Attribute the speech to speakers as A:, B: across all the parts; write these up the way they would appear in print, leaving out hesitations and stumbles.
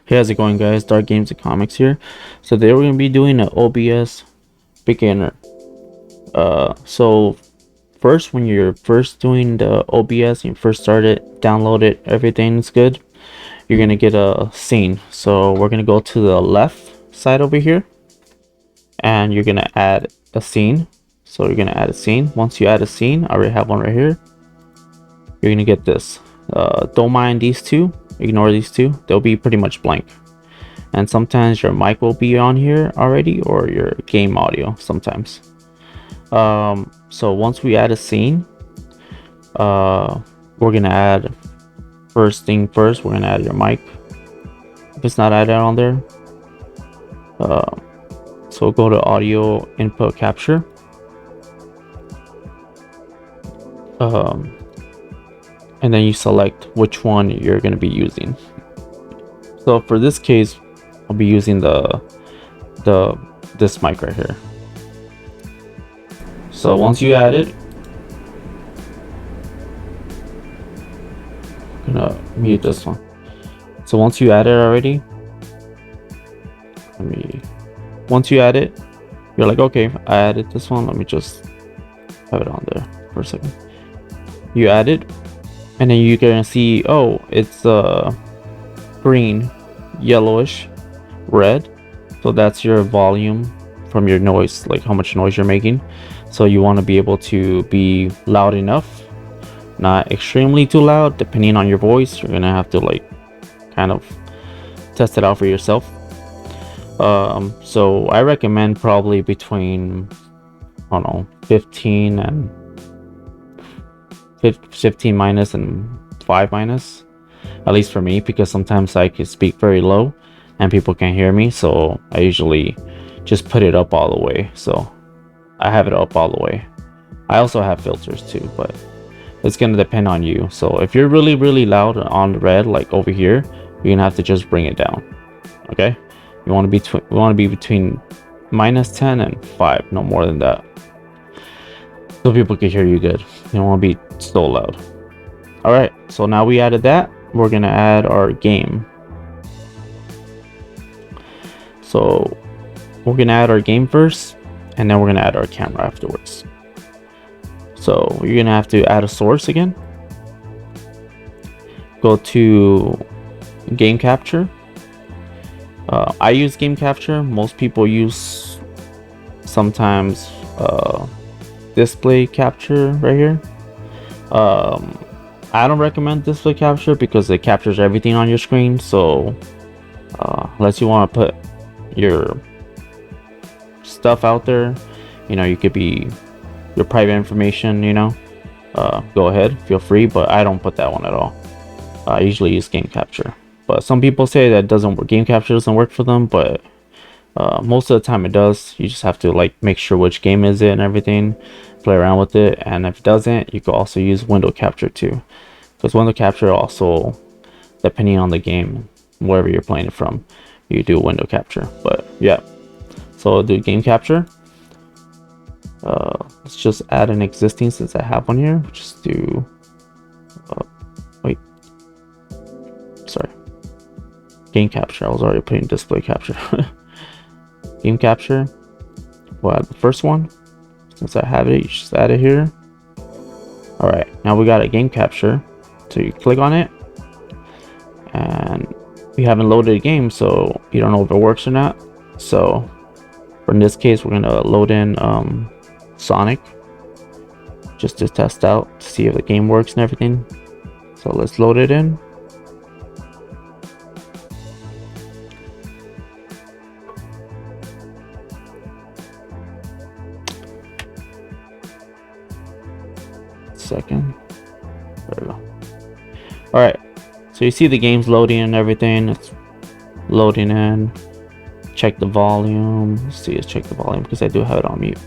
A: Hey, how's it going, guys? DarkGames&Comics here. So today we're gonna be doing an OBS beginner. So first, when you're first doing the OBS, you first start it, download it, everything's good. You're gonna get a scene. So we're gonna go to the left side over here, and you're gonna add a scene. So you're gonna add a scene. Once you add a scene, I already have one right here. You're gonna get this. Don't mind these two. Ignore these two. They'll be pretty much blank. And sometimes your mic will be on here already, or your game audio sometimes. So once we add a scene, we're gonna add, first thing first, we're gonna add your mic if it's not added on there. So go to audio input capture, and then you select which one you're going to be using. So for this case, I'll be using this mic right here. So once you add it, I'm gonna mute this one. So once you add it already, once you add it, you're like, okay, I added this one, let me just have it on there for a second. You add it, and then you're gonna see, oh, it's green, yellowish, red. So that's your volume from your noise, like how much noise you're making. So you want to be able to be loud enough, not extremely too loud. Depending on your voice, you're gonna have to like kind of test it out for yourself. So I recommend probably between, I don't know, 15 and 15 minus and 5 minus, at least for me, because sometimes I can speak very low and people can't hear me. So I usually just put it up all the way. So I have it up all the way. I also have filters too, but it's gonna depend on you. So if you're really loud on red, like over here, you're gonna have to just bring it down. Okay, you want to be between minus 10 and 5, no more than that, so people can hear you good. You don't want to be so loud. All right, so now we added that, we're gonna add our game. So we're gonna add our game first, and then we're gonna add our camera afterwards. So you're gonna have to add a source again. Go to game capture. I use game capture. Most people use sometimes display capture right here. I don't recommend display capture because it captures everything on your screen. So unless you want to put your stuff out there, you know, you could be your private information, you know, go ahead, feel free, but I don't put that one at all. I usually use game capture, but some people say that doesn't work, game capture doesn't work for them, but most of the time it does. You just have to like make sure which game is it and everything, play around with it. And if it doesn't, you can also use window capture too, because window capture also, depending on the game, wherever you're playing it from, you do window capture. But yeah, so I'll do game capture. Let's just add an existing, since I have one here. Just do sorry, game capture. I was already putting display capture. Game capture, we'll add the first one. Since I have it, you just add it here. All right, now we got a game capture. So you click on it, and we haven't loaded a game, so you don't know if it works or not. So for in this case, we're gonna load in Sonic, just to test out to see if the game works and everything. So let's load it in. Second, there we go. All right, so you see the game's loading and everything. It's loading in. Check the volume. Let's see, let's check the volume because I do have it on mute.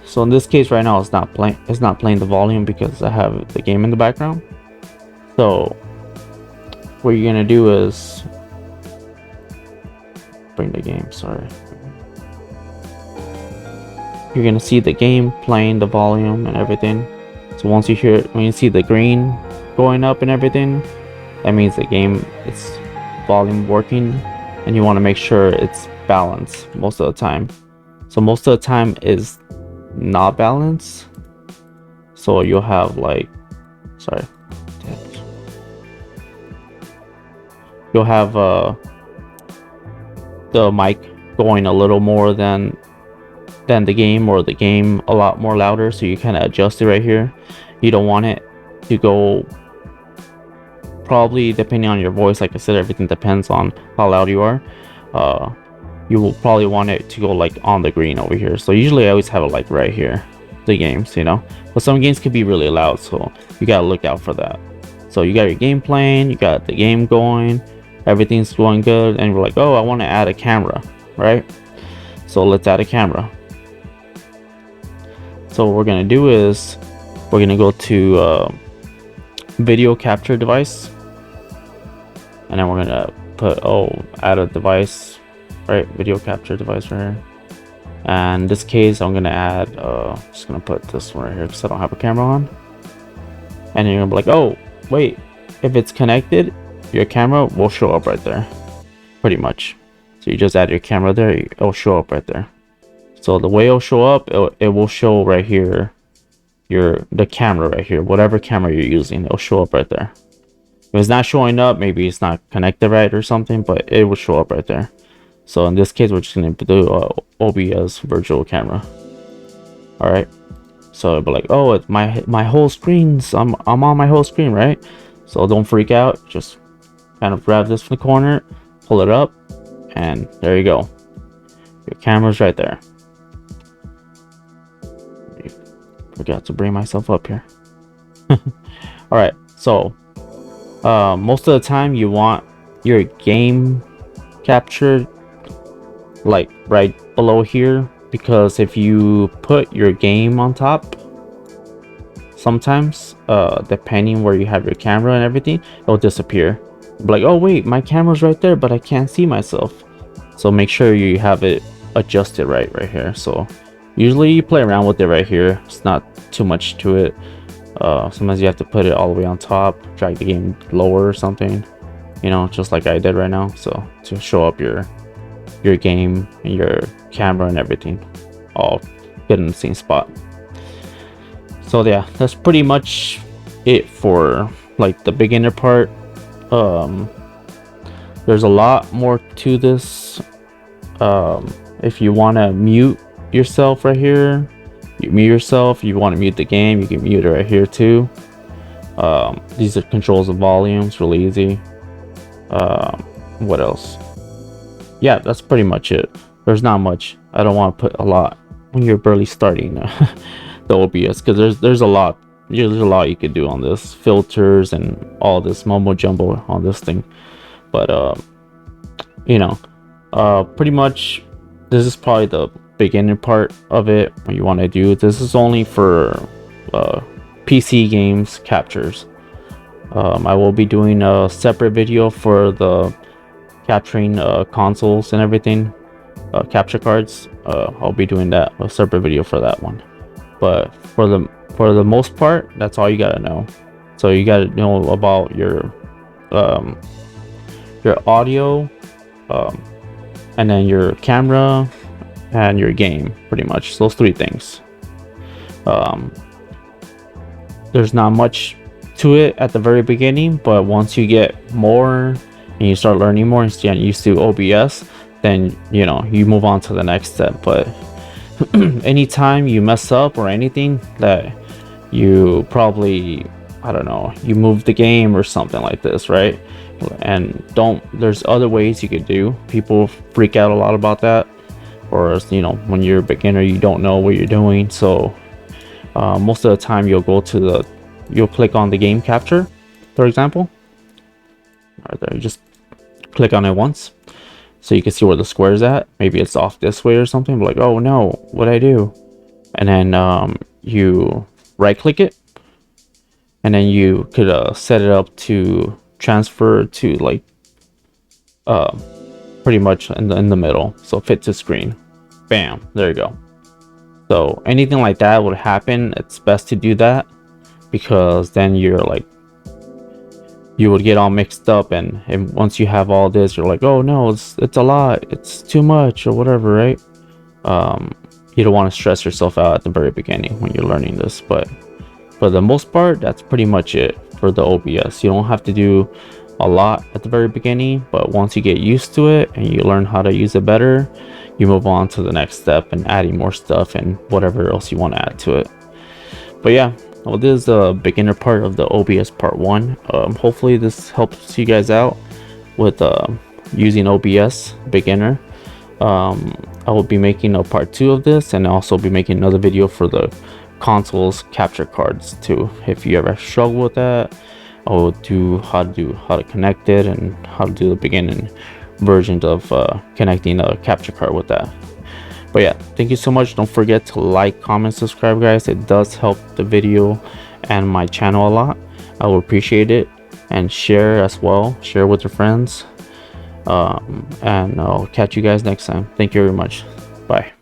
A: So in this case right now, it's not playing the volume because I have the game in the background. So what you're gonna do is bring the game, sorry. you're gonna see the game playing, the volume and everything. So once you hear it, when you see the green going up and everything, that means the game, it's volume working, and you want to make sure it's balanced most of the time. So most of the time is not balanced, so you'll have like, sorry, you'll have the mic going a little more than the game, or the game a lot more louder, so you kind of adjust it right here. You don't want it to go, probably depending on your voice, like I said, everything depends on how loud you are. You will probably want it to go like on the green over here. So usually I always have it like right here, the games, you know, but some games could be really loud, so you gotta look out for that. So you got your game playing, you got the game going, everything's going good, and you're like, oh, I want to add a camera, right? So let's add a camera. So what we're gonna do is we're gonna go to video capture device, and then we're gonna put, add a device, right? Video capture device right here. And in this case, I'm gonna add just gonna put this one right here because I don't have a camera on. And then you're gonna be like, oh wait, if it's connected, your camera will show up right there, pretty much. So you just add your camera there, it'll show up right there. So the way it'll show up, it will show right here, the camera right here, whatever camera you're using, it'll show up right there. If it's not showing up, maybe it's not connected right or something, but it will show up right there. So in this case, we're just going to do OBS virtual camera. All right. So it'll be like, oh, it's my whole screen's, I'm on my whole screen, right? So don't freak out. Just kind of grab this from the corner, pull it up, and there you go. Your camera's right there. Forgot to bring myself up here. All right. So most of the time you want your game captured like right below here, because if you put your game on top, sometimes depending where you have your camera and everything, it'll disappear. It'll be like, oh wait, my camera's right there, but I can't see myself. So make sure you have it adjusted right here. So usually you play around with it right here. It's not too much to it. Sometimes you have to put it all the way on top, drag the game lower or something, you know, just like I did right now. So to show up your game and your camera and everything all good in the same spot. So yeah, that's pretty much it for like the beginner part. There's a lot more to this. If you want to mute yourself right here, you mute yourself. You want to mute the game, you can mute it right here too. These are controls of volumes, really easy. What else? Yeah, that's pretty much it. There's not much. I don't want to put a lot when you're barely starting the OBS, because there's a lot you could do on this, filters and all this mumbo jumbo on this thing. But you know, pretty much this is probably the beginning part of it. What you want to do, this is only for PC games captures. I will be doing a separate video for the capturing consoles and everything, capture cards. I'll be doing that, a separate video for that one. But for the most part, that's all you gotta know. So you gotta know about your audio, and then your camera and your game, pretty much those three things. There's not much to it at the very beginning, but once you get more and you start learning more and get used to OBS, then you know you move on to the next step. But anytime you mess up or anything, that you probably, I don't know, you move the game or something like this, right? And there's other ways you could do. People freak out a lot about that, or you know, when you're a beginner, you don't know what you're doing. So most of the time you'll click on the game capture, for example, right there. You just click on it once so you can see where the square is at. Maybe it's off this way or something, but like, oh no, what'd I do? And then you right click it, and then you could set it up to transfer to like pretty much in the middle, so fit to screen. Bam, there you go. So anything like that would happen, it's best to do that, because then you're like, you would get all mixed up, and once you have all this, you're like, oh no, it's a lot, it's too much or whatever, right? You don't want to stress yourself out at the very beginning when you're learning this, but for the most part, that's pretty much it for the OBS. You don't have to do a lot at the very beginning, but once you get used to it and you learn how to use it better, you move on to the next step and adding more stuff and whatever else you want to add to it. But yeah, well, this is the beginner part of the OBS part 1. Hopefully this helps you guys out with using OBS beginner. I will be making a part 2 of this, and also be making another video for the consoles capture cards too. If you ever struggle with that, I will do how to connect it and how to do the beginning version of connecting a capture card with that. But yeah, thank you so much. Don't forget to like, comment, subscribe, guys. It does help the video and my channel a lot. I will appreciate it. And share as well. Share with your friends. And I'll catch you guys next time. Thank you very much. Bye.